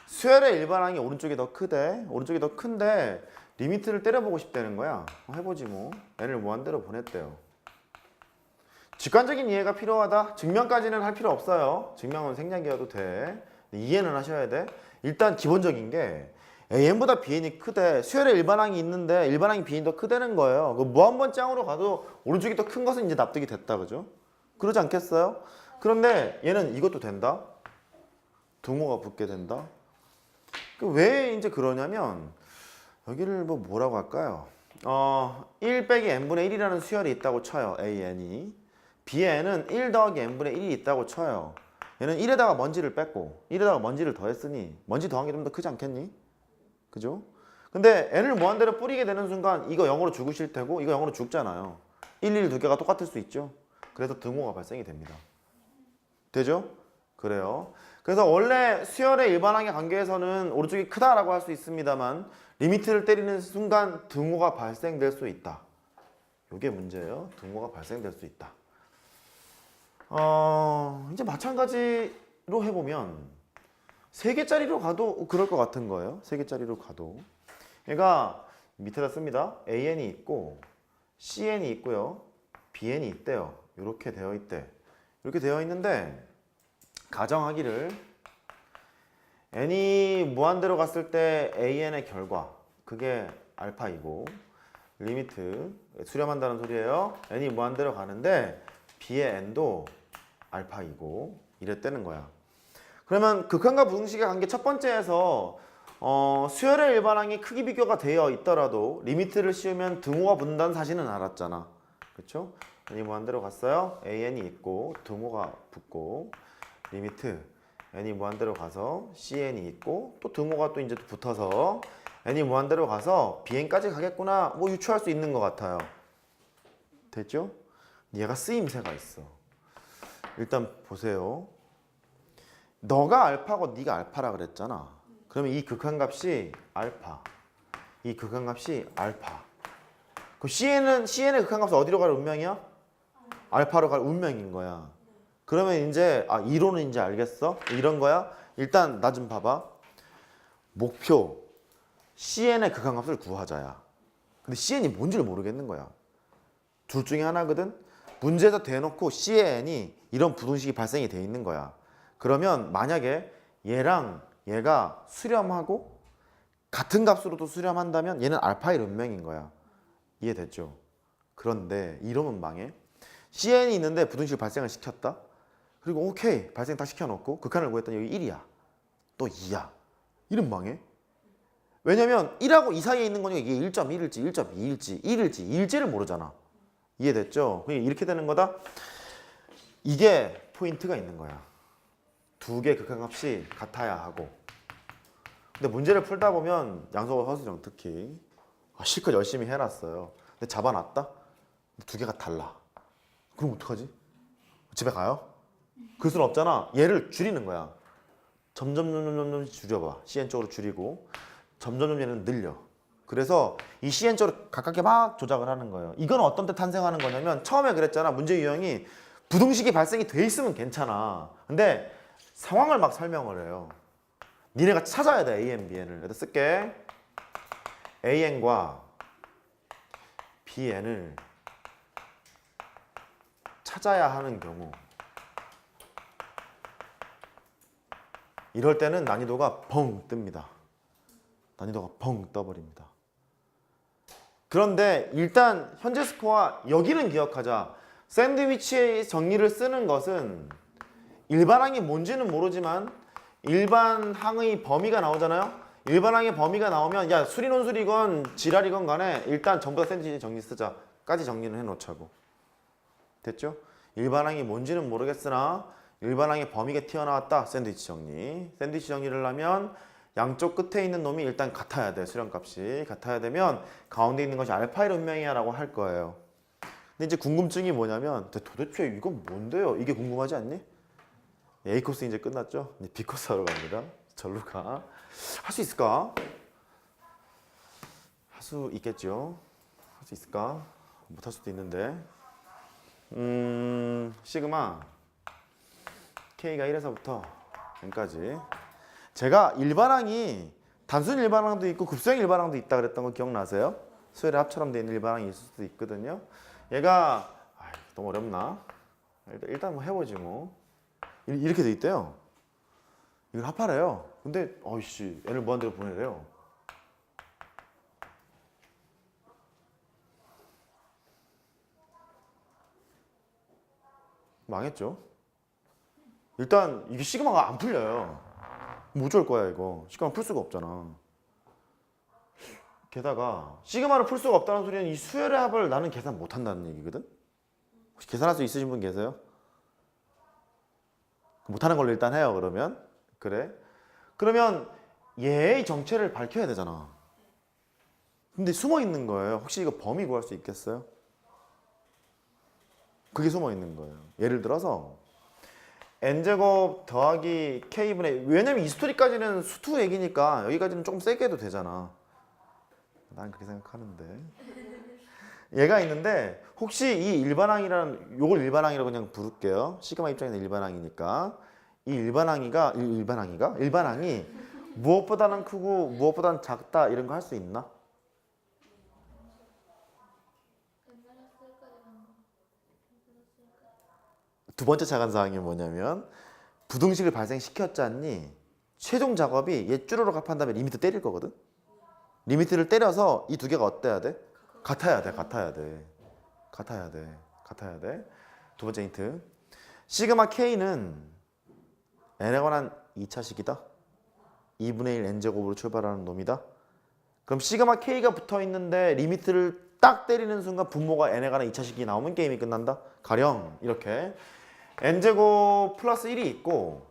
수열의 일반항이 오른쪽이 더 크대. 오른쪽이 더 큰데 리미트를 때려보고 싶다는 거야. 해보지 뭐. n을 무한대로 보냈대요. 직관적인 이해가 필요하다. 증명까지는 할 필요 없어요. 증명은 생략이어도 돼. 이해는 하셔야 돼. 일단 기본적인 게 AN보다 BN이 크대. 수열의 일반항이 있는데 일반항이 BN이 더 크다는 거예요. 그 무한번짝으로 가도 오른쪽이 더 큰 것은 이제 납득이 됐다. 그죠? 그러지 않겠어요? 그런데 얘는 이것도 된다. 등호가 붙게 된다. 왜 이제 그러냐면 여기를 뭐라고 할까요? 1 빼기 n분의 1이라는 수열이 있다고 쳐요. AN이. Bn은 1 더하기 n분의 1이 있다고 쳐요. 얘는 1에다가 먼지를 뺐고 1에다가 먼지를 더했으니 먼지 더한 게 좀 더 크지 않겠니? 그죠? 근데 n을 무한대로 뿌리게 되는 순간 이거 0으로 죽으실 테고 이거 0으로 죽잖아요. 1, 1 두 개가 똑같을 수 있죠. 그래서 등호가 발생이 됩니다. 되죠? 그래요. 그래서 원래 수열의 일반항의 관계에서는 오른쪽이 크다라고 할 수 있습니다만 리미트를 때리는 순간 등호가 발생될 수 있다. 이게 문제예요. 등호가 발생될 수 있다. 이제 마찬가지로 해보면 3개짜리로 가도 그럴 것 같은 거예요. 3개짜리로 가도. 얘가 밑에다 씁니다. AN이 있고 CN이 있고요. BN이 있대요. 이렇게 되어 있대. 이렇게 되어 있는데 가정하기를 n이 무한대로 갔을 때 AN의 결과 그게 알파이고 리미트 수렴한다는 소리예요. n이 무한대로 가는데 b의 n도 알파이고 이랬다는 거야. 그러면 극한과 부등식의 관계 첫 번째에서 수열의 일반항이 크기 비교가 되어 있더라도 리미트를 씌우면 등호가 붙는다는 사실은 알았잖아. 그렇죠? n이 무한대로 갔어요. an이 있고 등호가 붙고 리미트 n이 무한대로 가서 cn이 있고 또 등호가 또 이제 붙어서 n이 무한대로 가서 bn까지 가겠구나 뭐 유추할 수 있는 것 같아요. 됐죠? 얘가 쓰임새가 있어. 일단 보세요. 너가 알파고 네가 알파라 그랬잖아. 그러면 이 극한값이 알파, 이 극한값이 알파. 그럼 CN의 극한값은 어디로 갈 운명이야? 알파로 갈 운명인 거야. 그러면 이제 이론은 이제 알겠어? 이런 거야? 일단 나 좀 봐봐. 목표 CN의 극한값을 구하자야. 근데 CN이 뭔지를 모르겠는 거야. 둘 중에 하나거든? 문제에서 대놓고 CN이 이런 부등식이 발생이 돼 있는 거야. 그러면 만약에 얘랑 얘가 수렴하고 같은 값으로도 수렴한다면 얘는 알파의 운명인 거야. 이해됐죠? 그런데 이러면 망해. CN이 있는데 부등식을 발생을 시켰다. 그리고 오케이 발생 다 시켜놓고 극한을 구했더니 여기 1이야. 또 2야. 이러면 망해. 왜냐면 1하고 2 사이에 있는 거니까 이게 1.1일지 1.2일지 1일지 2일지를 모르잖아. 이해됐죠? 이렇게 되는 거다. 이게 포인트가 있는 거야. 두 개 극한값이 같아야 하고. 근데 문제를 풀다 보면 양서구 허수정 특히 실컷 열심히 해놨어요. 근데 잡아놨다? 두 개가 달라. 그럼 어떡하지? 집에 가요? 그럴 수는 없잖아. 얘를 줄이는 거야. 점점 줄여봐. CN 쪽으로 줄이고 점점 얘는 늘려. 그래서 이 CN 쪽으로 가깝게 막 조작을 하는 거예요. 이건 어떤 때 탄생하는 거냐면 처음에 그랬잖아. 문제 유형이 부등식이 발생이 돼 있으면 괜찮아. 근데 상황을 막 설명을 해요. 니네가 찾아야 돼. AN, BN을. 여기다 쓸게. AN과 BN을 찾아야 하는 경우 이럴 때는 난이도가 펑 뜹니다. 난이도가 펑 떠버립니다. 그런데 일단 현재 스코어 여기는 기억하자. 샌드위치의 정리를 쓰는 것은 일반항이 뭔지는 모르지만 일반항의 범위가 나오잖아요. 일반항의 범위가 나오면 야 수리논술이건 지랄이건 간에 일단 전부 다 샌드위치 정리 쓰자까지 정리는 해놓자고. 됐죠? 일반항이 뭔지는 모르겠으나 일반항의 범위가 튀어나왔다. 샌드위치 정리. 샌드위치 정리를 하면 양쪽 끝에 있는 놈이 일단 같아야 돼. 수렴값이 같아야 되면 가운데 있는 것이 알파의 운명이야 라고 할 거예요. 근데 이제 궁금증이 뭐냐면 도대체 이건 뭔데요? 이게 궁금하지 않니? A 코스 이제 끝났죠? 이제 B 코스 하러 갑니다. 절로 가. 할 수 있을까? 할 수 있겠죠? 할 수 있을까? 못할 수도 있는데. 시그마 K가 1에서부터 n까지. 제가 일반항이 단순 일반항도 있고 급수형 일반항도 있다 그랬던 거 기억나세요? 수열의 합처럼 돼 있는 일반항이 있을 수도 있거든요. 얘가 너무 어렵나? 일단 뭐 해보지 뭐. 이렇게 돼 있대요. 이걸 합하래요. 근데 어이씨 얘를 무한대로 보내래요. 망했죠. 일단 이게 시그마가 안 풀려요. 뭐 어쩔 거야 이거. 시그마 풀 수가 없잖아. 게다가 시그마를 풀 수가 없다는 소리는 이 수열의 합을 나는 계산 못 한다는 얘기거든. 혹시 계산할 수 있으신 분 계세요? 못하는 걸로 일단 해요. 그러면 그래. 그러면 얘의 정체를 밝혀야 되잖아. 근데 숨어 있는 거예요. 혹시 이거 범위 구할 수 있겠어요? 그게 숨어 있는 거예요. 예를 들어서 n제곱 더하기 k분의, 왜냐면 이 스토리까지는 수투 얘기니까 여기까지는 조금 세게 해도 되잖아. 난 그렇게 생각하는데. 얘가 있는데 혹시 이 일반항이라는, 요걸 일반항이라고 그냥 부를게요. 시그마 입장에서 일반항이니까. 이 일반항이 무엇보다는 크고 무엇보다는 작다 이런 거 할 수 있나? 두 번째 차관 사항이 뭐냐면 부등식을 발생시켰잖니 최종 작업이 얘 쭈르륵 합한 다음에 리미트 때릴 거거든. 리미트를 때려서 이 두 개가 어때야 돼? 같아야 돼. 두 번째 힌트. 시그마 K는 n에 관한 2차식이다. 2분의 1 n제곱으로 출발하는 놈이다. 그럼 시그마 K가 붙어 있는데 리미트를 딱 때리는 순간 분모가 n에 관한 2차식이 나오면 게임이 끝난다. 가령 이렇게 n제곱 플러스 1이 있고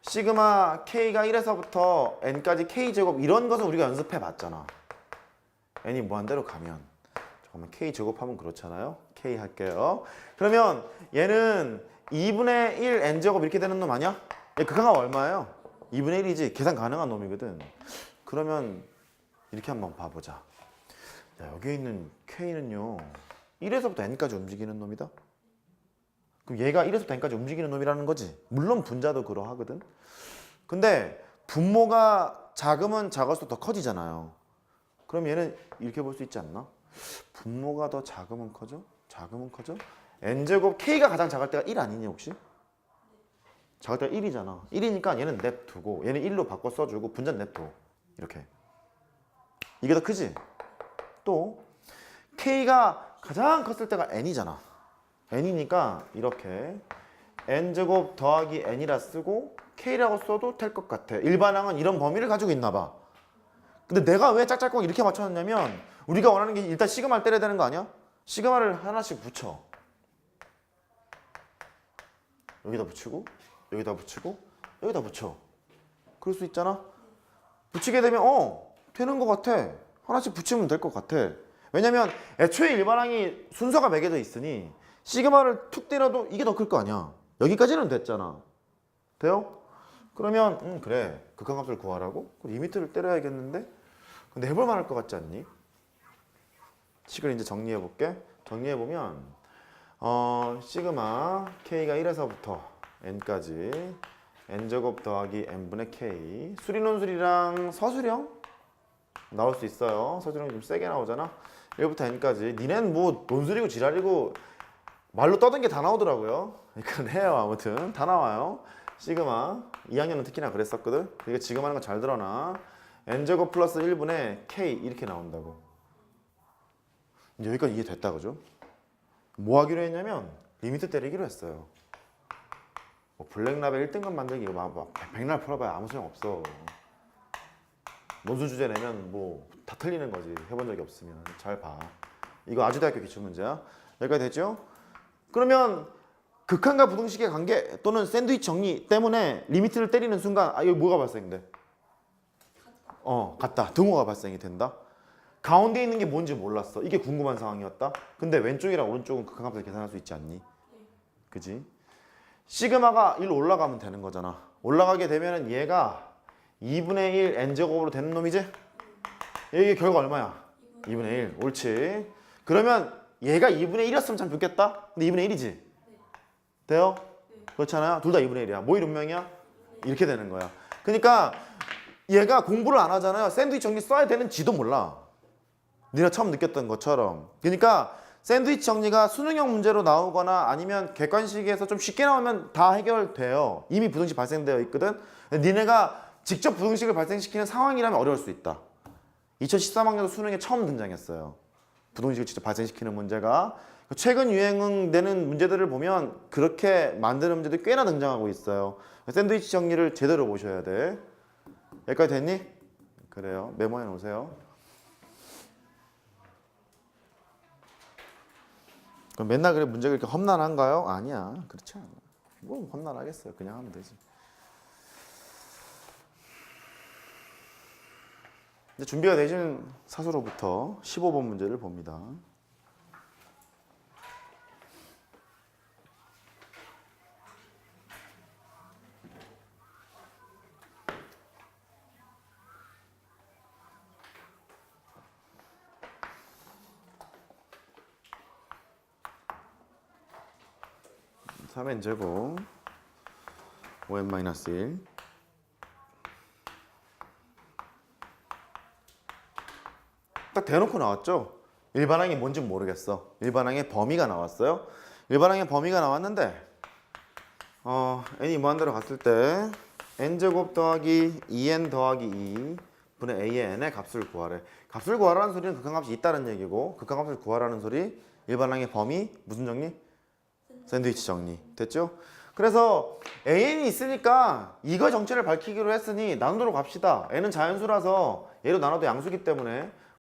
시그마 K가 1에서부터 n까지 K제곱 이런 것은 우리가 연습해 봤잖아. n이 무한대로 가면 잠깐만 K제곱하면 그렇잖아요. K 할게요. 그러면 얘는 2분의 1 n제곱 이렇게 되는 놈 아니야? 얘 극한가 얼마예요? 2분의 1이지. 계산 가능한 놈이거든. 그러면 이렇게 한번 봐보자. 야, 여기 있는 K는요 1에서부터 n까지 움직이는 놈이다. 그럼 얘가 1에서부터 n까지 움직이는 놈이라는 거지. 물론 분자도 그러하거든. 근데 분모가 작으면 작을수록 더 커지잖아요. 그럼 얘는 이렇게 볼 수 있지 않나? 분모가 더 작으면 커져? n제곱 K가 가장 작을 때가 1 아니니 혹시? 작을 때가 1이잖아. 1이니까 얘는 냅두고 얘는 1로 바꿔 써주고 분자는 냅둬. 이렇게. 이게 더 크지? 또 K가 가장 컸을 때가 n이잖아. n이니까 이렇게 n제곱 더하기 n이라 쓰고 K라고 써도 될 것 같아. 일반항은 이런 범위를 가지고 있나 봐. 근데 내가 왜 짝짝꿍 이렇게 맞춰놨냐면 우리가 원하는 게 일단 시그마를 때려야 되는 거 아니야? 시그마를 하나씩 붙여. 여기다 붙이고 여기다 붙이고 여기다 붙여. 그럴 수 있잖아. 붙이게 되면 되는 것 같아. 하나씩 붙이면 될 것 같아. 왜냐면 애초에 일반항이 순서가 매겨져 있으니 시그마를 툭 때려도 이게 더 클 거 아니야. 여기까지는 됐잖아. 돼요? 그러면 그래. 극한값을 구하라고? 리미트를 때려야겠는데? 근데 해볼 만할 것 같지 않니? 식을 이제 정리해 볼게. 정리해 보면 시그마 K가 1에서부터 n까지 n제곱 더하기 n분의 K 수리논술이랑 서술형 나올 수 있어요. 서술형이 좀 세게 나오잖아. 1부터 n까지. 니넨 뭐 논술이고 지랄이고 말로 떠든 게 다 나오더라고요. 그러니까 해요. 아무튼 다 나와요. 시그마 2학년은 특히나 그랬었거든. 그러니까 지금 하는 거 잘 들어놔. n제곱 플러스 1분의 k 이렇게 나온다고. 이제 여기까지 이해됐다 그죠? 뭐 하기로 했냐면 리미트 때리기로 했어요. 뭐 블랙라벨 1등급 만들기 이거 막 백날 풀어봐야 아무 소용 없어. 논술 주제 내면 뭐 다 틀리는 거지. 해본 적이 없으면. 잘 봐. 이거 아주대학교 기출문제야. 여기까지 됐죠? 그러면 극한과 부등식의 관계 또는 샌드위치 정리 때문에 리미트를 때리는 순간 여기 뭐가 발생돼? 같다. 등호가 발생이 된다. 가운데 있는 게 뭔지 몰랐어. 이게 궁금한 상황이었다. 근데 왼쪽이랑 오른쪽은 극한값을 계산할 수 있지 않니? 그지? 시그마가 1로 올라가면 되는 거잖아. 올라가게 되면은 얘가 2분의 1 n제곱으로 되는 놈이지? 얘 결과 얼마야? 2분의 1. 옳지. 그러면 얘가 2분의 1이었으면 참 좋겠다. 근데 2분의 1이지? 돼요? 그렇잖아요. 둘 다 2분의 1이야. 뭐 이런 운명이야? 이렇게 되는 거야. 그러니까 얘가 공부를 안 하잖아요. 샌드위치 정리 써야 되는지도 몰라. 니가 처음 느꼈던 것처럼. 그러니까 샌드위치 정리가 수능형 문제로 나오거나 아니면 객관식에서 좀 쉽게 나오면 다 해결돼요. 이미 부등식 발생되어 있거든. 근데 니네가 직접 부등식을 발생시키는 상황이라면 어려울 수 있다. 2013학년도 수능에 처음 등장했어요. 부등식을 직접 발생시키는 문제가. 최근 유행되는 문제들을 보면 그렇게 만드는 문제들이 꽤나 등장하고 있어요. 샌드위치 정리를 제대로 보셔야 돼. 여기까지 됐니? 그래요. 메모해 놓으세요. 그럼 맨날 그래 문제가 이렇게 험난한가요? 아니야. 그렇지 않아. 뭐 험난하겠어요. 그냥 하면 되지. 이제 준비가 되신 사수로부터 15번 문제를 봅니다. (3n제곱) 5n-1 딱 대놓고 나왔죠? 일반항이 뭔지 모르겠어. 일반항의 범위가 나왔어요. 일반항의 범위가 나왔는데 n이 무한대로 갔을 때 n제곱 더하기 2n 더하기 2 분의 a의 n의 값을 구하래. 값을 구하라는 소리는 극한값이 있다는 얘기고 극한값을 구하라는 소리 일반항의 범위 무슨 정리? 샌드위치 정리. 됐죠? 그래서 an이 있으니까 이거 정체를 밝히기로 했으니 나누도록 갑시다. n은 자연수라서 얘로 나눠도 양수기 때문에